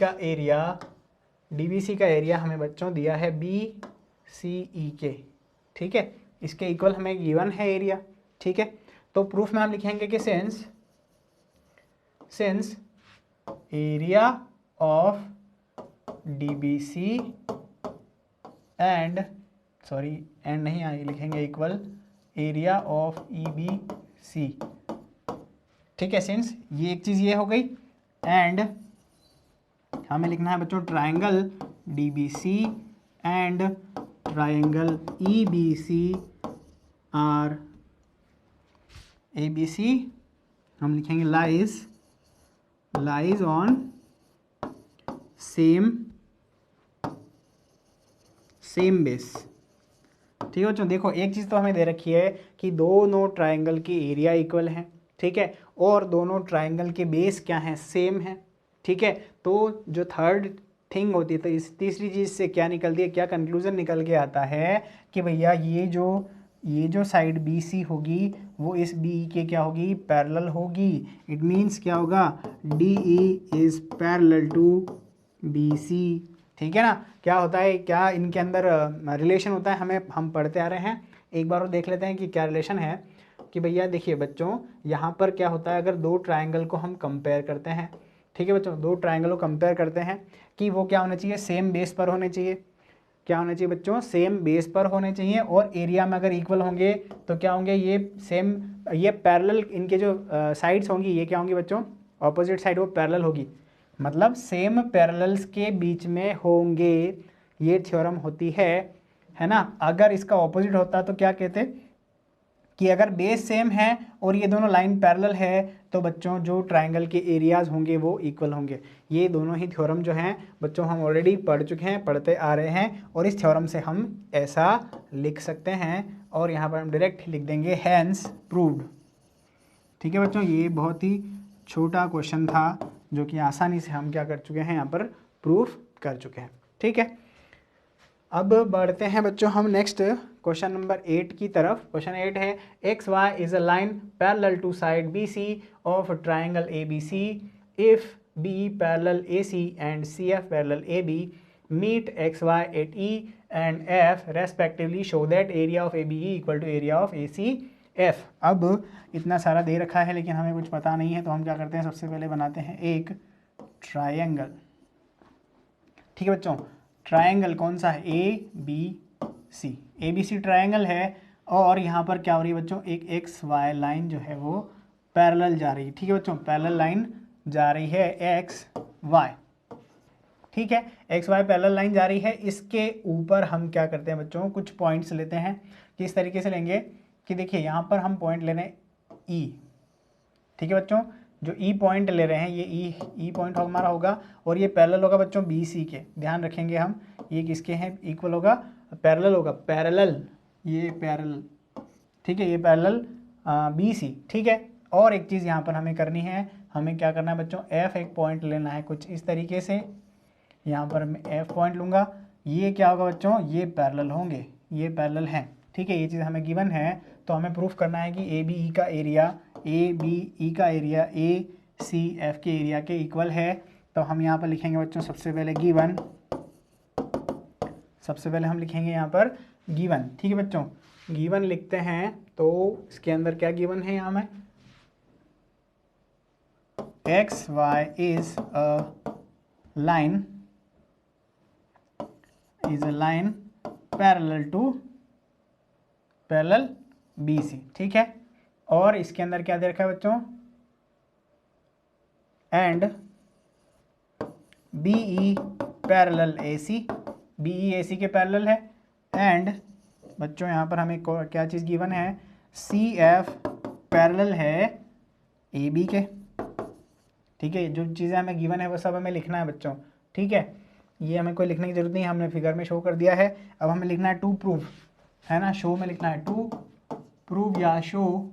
का एरिया हमें बच्चों दिया है BCE के, ठीक है, इसके इक्वल हमें गिवन है एरिया, ठीक है। तो प्रूफ में हम लिखेंगे कि since area of DBC and नहीं आगे लिखेंगे इक्वल एरिया ऑफ EBC, ठीक है। सिंस ये एक चीज़ ये हो गई, एंड हमें लिखना है बच्चों triangle DBC and triangle EBC are ABC, हम लिखेंगे लाइज ऑन सेम बेस, ठीक है बच्चों। देखो एक चीज़ तो हमें दे रखी है कि दोनों ट्रायंगल के एरिया इक्वल हैं, ठीक है, और दोनों ट्रायंगल के बेस क्या हैं, सेम है, ठीक है। तो जो थर्ड थिंग होती है, तो इस तीसरी चीज़ से क्या निकलती है, क्या कंक्लूजन निकल के आता है कि भैया ये जो साइड BC होगी वो इस BE के क्या होगी, पैरेलल होगी। इट मीन्स क्या होगा, DE is parallel to BC, ठीक है ना। क्या होता है, क्या इनके अंदर रिलेशन होता है, हम पढ़ते आ रहे हैं, एक बार और देख लेते हैं कि क्या रिलेशन है। कि भैया देखिए बच्चों यहाँ पर क्या होता है, अगर दो ट्रायंगल को हम कंपेयर करते हैं, ठीक है बच्चों, दो ट्रायंगल को कंपेयर करते हैं कि वो क्या होना चाहिए, सेम बेस पर होने चाहिए। क्या होना चाहिए बच्चों, सेम बेस पर होने चाहिए, और एरिया में अगर इक्वल होंगे तो क्या होंगे, ये पैरेलल, इनके जो साइड्स होंगी ये क्या होंगी बच्चों, ऑपोजिट साइड वो पैरेलल होगी, मतलब सेम पैरेलल्स के बीच में होंगे, ये थ्योरम होती है ना। अगर इसका ऑपोजिट होता तो क्या कहते कि अगर बेस सेम है और ये दोनों लाइन पैरेलल है तो बच्चों जो ट्रायंगल के एरियाज होंगे वो इक्वल होंगे। ये दोनों ही थ्योरम जो हैं बच्चों हम ऑलरेडी पढ़ चुके हैं, पढ़ते आ रहे हैं, और इस थ्योरम से हम ऐसा लिख सकते हैं, और यहाँ पर हम डायरेक्ट लिख देंगे हैंस प्रूव्ड, ठीक है बच्चों। ये बहुत ही छोटा क्वेश्चन था जो कि आसानी से हम क्या कर चुके हैं, यहाँ पर प्रूफ कर चुके हैं, ठीक है। अब बढ़ते हैं बच्चों हम नेक्स्ट क्वेश्चन नंबर 8 की तरफ। क्वेश्चन 8 है X Y is a line parallel to side B C of triangle A B C if B parallel A C and C F parallel A B meet X Y at E and F respectively show that area of A B equal to area of A C F. अब इतना सारा दे रखा है लेकिन हमें कुछ पता नहीं है, तो हम क्या करते हैं, सबसे पहले बनाते हैं एक ट्रायंगल। ठीक है बच्चों, ट्रायंगल कौन सा है, A B C, A B C triangle है। और यहाँ पर क्या हो रही है बच्चों, एक एक्स वाई लाइन जो है वो पैरेलल जा रही है। ठीक है बच्चों, पैरेलल लाइन जा रही है एक्स वाई। ठीक है, एक्स वाई पैरेलल लाइन जा रही है। इसके ऊपर हम क्या करते हैं बच्चों, कुछ पॉइंट्स लेते हैं। किस तरीके से लेंगे कि देखिए यहाँ पर हम पॉइंट ले रहे हैं ई। ठीक है बच्चों, जो ई पॉइंट ले रहे हैं ये ई पॉइंट हमारा होगा और ये पैरेलल होगा बच्चों बी सी के। ध्यान रखेंगे हम, ये किसके हैं, इक्वल होगा, पैरेलल होगा, पैरेलल, ये पैरेलल। ठीक है, ये पैरेलल बी सी। ठीक है, और एक चीज़ यहाँ पर हमें करनी है, हमें क्या करना है बच्चों, एफ एक पॉइंट लेना है कुछ इस तरीके से। यहाँ पर मैं एफ पॉइंट लूँगा, ये क्या होगा बच्चों, ये पैरेलल होंगे, ये पैरेलल हैं। ठीक है, ये चीज़ हमें गिवन है, तो हमें प्रूफ करना है कि ए बी ई का एरिया, ए बी ई का एरिया ए सी एफ के एरिया के इक्वल है। तो हम यहाँ पर लिखेंगे बच्चों सबसे पहले गिवन, सबसे पहले हम लिखेंगे यहाँ पर गिवन। ठीक है बच्चों, गिवन लिखते हैं तो इसके अंदर क्या गिवन है, यहाँ में X Y is a line parallel to parallel B C. ठीक है, और इसके अंदर क्या दे रखा है बच्चों, and B E parallel A C, B E A C के पैरेलल है। एंड बच्चों यहाँ पर हमें क्या चीज़ गिवन है, सी एफ पैरेलल है ए बी के। ठीक है, जो चीज़ें हमें गिवन है वो सब हमें लिखना है बच्चों। ठीक है, ये हमें कोई लिखने की जरूरत नहीं है, हमने फिगर में शो कर दिया है। अब हमें लिखना है टू प्रूव, है ना, शो में लिखना है टू प्रूव या शो।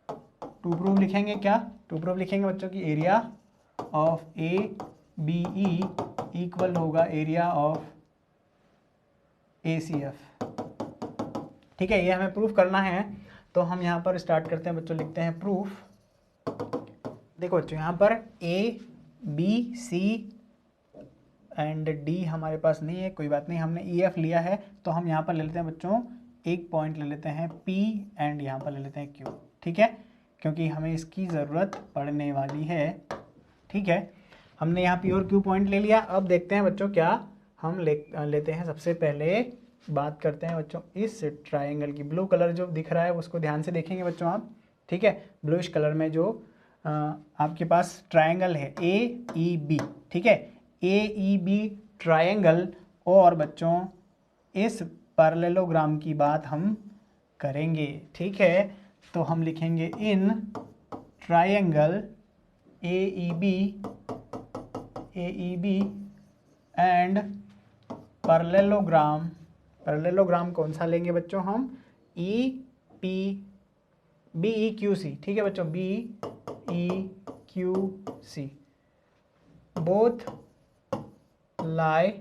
टू प्रूव लिखेंगे क्या, टू प्रूव लिखेंगे बच्चों की area of A B E equal होगा area of A C F. ठीक है, ये हमें प्रूफ करना है। तो हम यहाँ पर स्टार्ट करते हैं बच्चों, लिखते हैं प्रूफ। देखो बच्चों यहाँ पर A B C and D हमारे पास नहीं है, कोई बात नहीं, हमने ई एफ लिया है। तो हम यहाँ पर ले लेते हैं बच्चों एक पॉइंट ले लेते हैं पी एंड यहाँ पर ले लेते हैं क्यू। ठीक है, क्योंकि हमें इसकी ज़रूरत पड़ने वाली है। ठीक है, हमने यहाँ पी और क्यू पॉइंट ले लिया। अब देखते हैं बच्चों क्या हम लेते हैं। सबसे पहले बात करते हैं बच्चों इस ट्रायंगल की। ब्लू कलर जो दिख रहा है उसको ध्यान से देखेंगे बच्चों आप। ठीक है, ब्लूइश कलर में जो आपके पास ट्रायंगल है ए ई बी। ठीक है, ए ई बी ट्रायंगल। और बच्चों इस पैरेललोग्राम की बात हम करेंगे। ठीक है, तो हम लिखेंगे in triangle A E B and parallelogram. Parallelogram कौन सा लेंगे बच्चों हम, E P B E Q C. ठीक है बच्चों, B E Q C both lie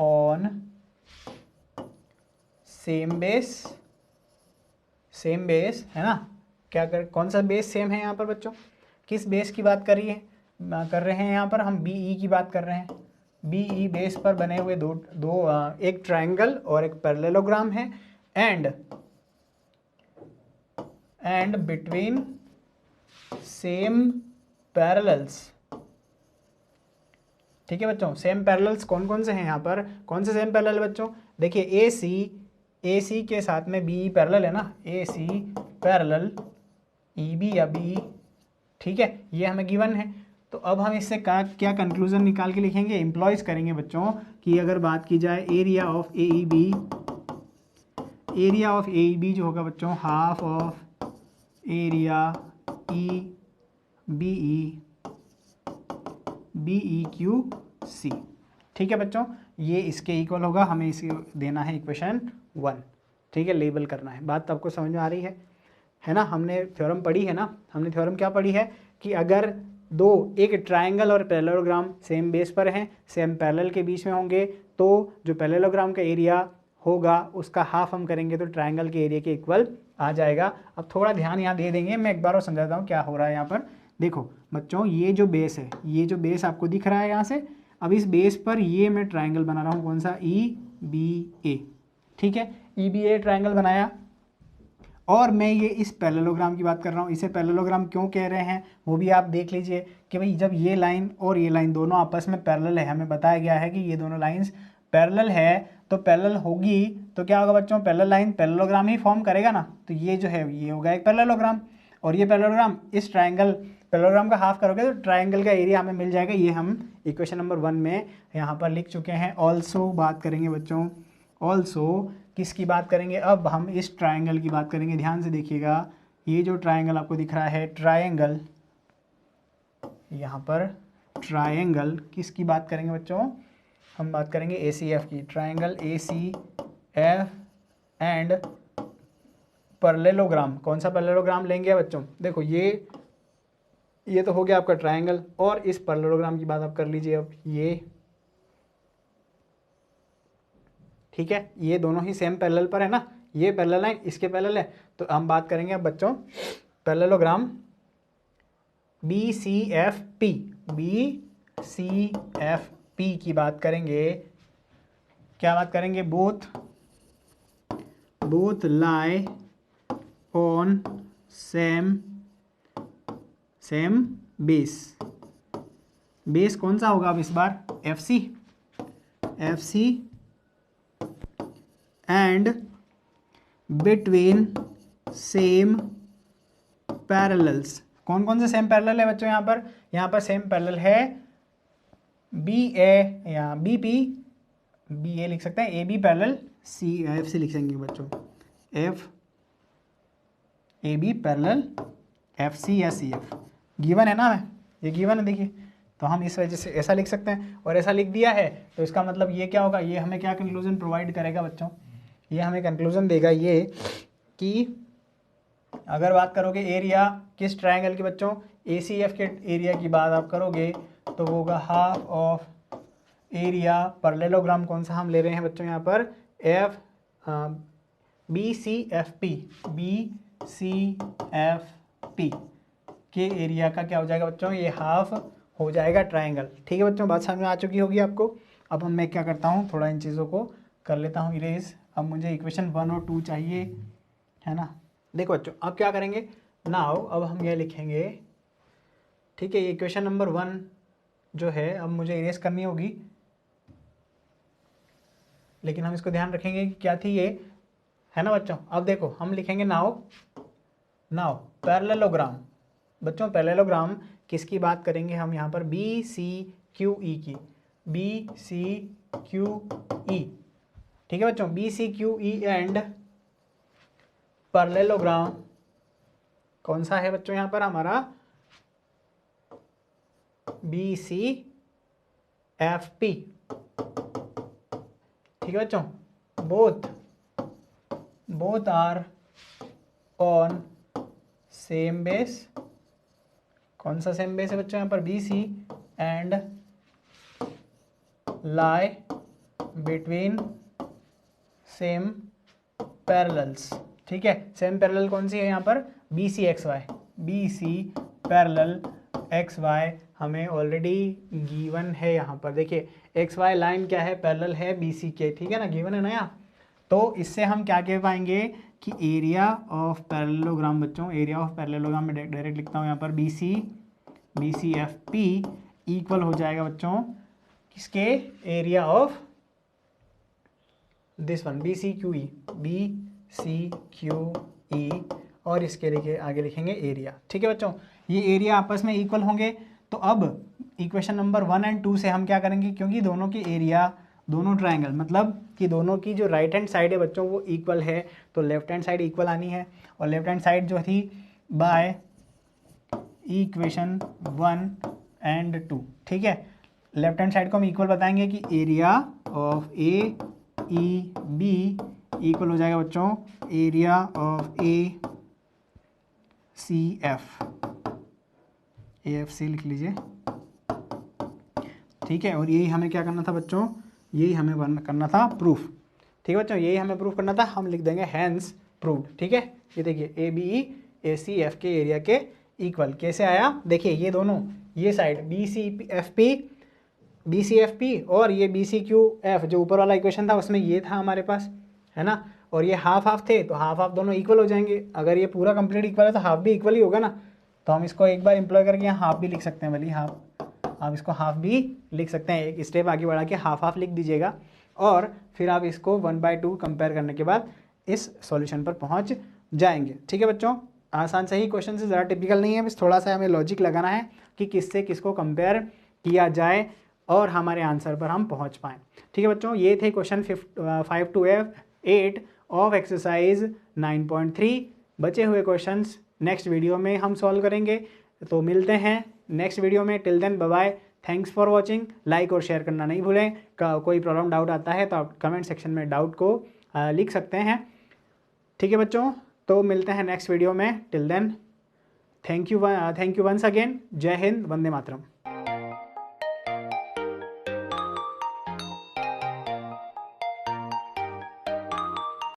on same base. Same base है ना, क्या कौन सा बेस सेम है यहाँ पर बच्चों, किस बेस की बात कर रहे हैं यहाँ पर हम, बी ई की बात कर रहे हैं। बी ई बेस पर बने हुए एक ट्रायंगल और एक पैरेललोग्राम है। And between same parallels. ठीक है बच्चों, सेम पैरेलल्स कौन कौन से हैं यहाँ पर, कौन से सेम पैरेलल बच्चों, देखिए ए सी के साथ में बी ई पैरेलल है ना, ए सी पैरेलल ई बी या बी। ठीक है, ये हमें गिवन है। तो अब हम इससे क्या कंक्लूजन निकाल के लिखेंगे, एम्प्लॉयज करेंगे बच्चों कि अगर बात की जाए area of A E B, area of A E B जो होगा बच्चों half of area E B E Q C. ठीक है बच्चों, ये इसके इक्वल होगा, हमें इसे देना है इक्वेशन 1। ठीक है, लेबल करना है। बात तो आपको समझ में आ रही है ना, हमने थ्योरम पढ़ी है ना, हमने थ्योरम क्या पढ़ी है कि अगर एक ट्रायंगल और पैरेललोग्राम सेम बेस पर हैं, सेम पैरेलल के बीच में होंगे, तो जो पैरेललोग्राम का एरिया होगा उसका हाफ हम करेंगे तो ट्रायंगल के एरिया के इक्वल आ जाएगा। अब थोड़ा ध्यान यहाँ दे देंगे, मैं एक बार और समझाता हूँ क्या हो रहा है यहाँ पर। देखो बच्चों, ये जो बेस है, ये जो बेस आपको दिख रहा है यहाँ से, अब इस बेस पर ये मैं ट्रायंगल बना रहा हूँ, कौन सा, EBA। ठीक है, EBA ट्रायंगल बनाया, और मैं ये इस पैरेललोग्राम की बात कर रहा हूँ। इसे पैरेललोग्राम क्यों कह रहे हैं वो भी आप देख लीजिए कि भाई जब ये लाइन और ये लाइन दोनों आपस में पैरेलल है, हमें बताया गया है कि ये दोनों लाइंस पैरेलल है, तो पैरेलल होगी तो क्या होगा बच्चों, पैरेलल लाइन पैरेललोग्राम ही फॉर्म करेगा ना। तो ये जो है ये होगा एक पैरेललोग्राम, और ये पैरेललोग्राम इस ट्रायंगल पैरेललोग्राम का हाफ करोगे तो ट्रायंगल का एरिया हमें मिल जाएगा। ये हम इक्वेशन नंबर 1 में यहाँ पर लिख चुके हैं। ऑल्सो बात करेंगे बच्चों, ऑल्सो किसकी बात करेंगे, अब हम इस ट्रायंगल की बात करेंगे। ध्यान से देखिएगा, ये जो ट्रायंगल आपको दिख रहा है, ट्रायंगल, यहाँ पर ट्रायंगल किसकी बात करेंगे बच्चों, हम बात करेंगे ACF की। ट्रायंगल ACF एंड पैरेललोग्राम, कौन सा पैरेललोग्राम लेंगे बच्चों, देखो ये तो हो गया आपका ट्रायंगल, और इस पैरेललोग्राम की बात आप कर लीजिए अब ये, ठीक है, ये दोनों ही सेम पैरेलल पर है ना, ये पैरेलल है इसके पैरेलल है, तो हम बात करेंगे अब बच्चों पैरेललोग्राम BCFP, BCFP की बात करेंगे। क्या बात करेंगे, both lie on same base कौन सा होगा अब इस बार, FC and between same parallels. कौन कौन से सेम पैरेलल है बच्चों, यहाँ पर सेम पैरेलल है BA या BA लिख सकते हैं, AB पैरेलल FC लिख सकते बच्चों, AB पैरेलल FC या CF, गिवन है ना, ये गिवन है देखिए, तो हम इस वजह से ऐसा लिख सकते हैं, और ऐसा लिख दिया है तो इसका मतलब ये क्या होगा, ये हमें क्या कंक्लूजन प्रोवाइड करेगा बच्चों, ये हमें कंक्लूजन देगा ये कि अगर बात करोगे एरिया किस ट्रायंगल की बच्चों, ACF के एरिया की बात आप करोगे तो वो होगा हाफ ऑफ एरिया पैरेललोग्राम, कौन सा हम ले रहे हैं बच्चों यहाँ पर, BCFP के एरिया का क्या हो जाएगा बच्चों, ये हाफ हो जाएगा ट्रायंगल। ठीक है बच्चों, बात समझ में आ चुकी होगी आपको। अब मैं क्या करता हूँ, थोड़ा इन चीज़ों को कर लेता हूँ इरेज। अब मुझे इक्वेशन 1 और 2 चाहिए, है ना। देखो बच्चों, अब क्या करेंगे, नाउ अब हम ये लिखेंगे, ठीक है, ये इक्वेशन नंबर 1 जो है अब मुझे इरेज करनी होगी, लेकिन हम इसको ध्यान रखेंगे कि क्या थी ये, है ना बच्चों। अब देखो हम लिखेंगे नाउ पैरेललोग्राम। बच्चों पैरेललोग्राम किसकी बात करेंगे हम यहाँ पर, BCQE की, BCQE, ठीक है बच्चों, BCQE एंड पैरेललोग्राम कौन सा है बच्चों यहाँ पर हमारा, BCFP, ठीक है बच्चों, both are on same base, कौन सा सेम बेस है बच्चों यहाँ पर, BC and lie between same parallels. ठीक है, सेम पैरेलल कौन सी है यहाँ पर, BCXY, BC पैरेलल XY हमें ऑलरेडी गिवन है यहाँ पर। देखिए XY लाइन क्या है, पैरेलल है BC के, ठीक है ना, गिवन है ना यहाँ। तो इससे हम क्या कह पाएंगे कि एरिया ऑफ पैरेललोग्राम बच्चों, एरिया ऑफ पैरेललोग्राम में डायरेक्ट लिखता हूँ यहाँ पर, BCFP इक्वल हो जाएगा बच्चों किसके, area of this one, BCQE, और इसके लिए आगे लिखेंगे एरिया। ठीक है बच्चों, ये एरिया आपस में इक्वल होंगे। तो अब इक्वेशन नंबर 1 और 2 से हम क्या करेंगे, क्योंकि दोनों के एरिया, दोनों ट्रायंगल मतलब कि दोनों की जो राइट हैंड साइड है बच्चों वो इक्वल है, तो लेफ्ट हैंड साइड इक्वल आनी है। और लेफ्ट हैंड साइड जो थी बाय इक्वेशन 1 और 2, ठीक है, लेफ्ट हैंड साइड को हम इक्वल बताएंगे कि एरिया ऑफ AEB इक्वल हो जाएगा बच्चों एरिया ऑफ AFC लिख लीजिए। ठीक है, और यही हमें क्या करना था बच्चों, यही हमें करना था प्रूफ। ठीक है बच्चों, यही हमें प्रूफ करना था, हम लिख देंगे हैंस प्रूव्ड। ठीक है, ये देखिए A B E A C F के एरिया के इक्वल कैसे आया, देखिए ये दोनों, ये side B C F P और ये बी सी क्यू एफ जो ऊपर वाला इक्वेशन था उसमें ये था हमारे पास, है ना, और ये हाफ हाफ थे तो हाफ हाफ दोनों इक्वल हो जाएंगे। अगर ये पूरा कंप्लीट इक्वल है तो हाफ भी इक्वल ही होगा ना, तो हम इसको एक बार इम्प्लॉय करके यहाँ हाफ भी लिख सकते हैं, भले हाफ, आप इसको हाफ भी लिख सकते हैं, एक स्टेप आगे बढ़ा के हाफ हाफ लिख दीजिएगा और फिर आप इसको 1/2 कंपेयर करने के बाद इस सॉल्यूशन पर पहुंच जाएंगे। ठीक है बच्चों, आसान सही क्वेश्चन से ज़्यादा टिपिकल नहीं है, बस थोड़ा सा हमें लॉजिक लगाना है कि किससे किसको कंपेयर किया जाए और हमारे आंसर पर हम पहुंच पाएँ। ठीक है बच्चों, ये थे क्वेश्चन 5 to 8 ऑफ एक्सरसाइज 9.3। बचे हुए क्वेश्चंस नेक्स्ट वीडियो में हम सॉल्व करेंगे, तो मिलते हैं नेक्स्ट वीडियो में। Till then bye bye, thanks for watching, like और शेयर करना नहीं भूलें। कोई प्रॉब्लम डाउट आता है तो आप कमेंट सेक्शन में डाउट को लिख सकते हैं। ठीक है बच्चों, तो मिलते हैं नेक्स्ट वीडियो में। Till then thank you once again. जय हिंद, वंदे मातरम।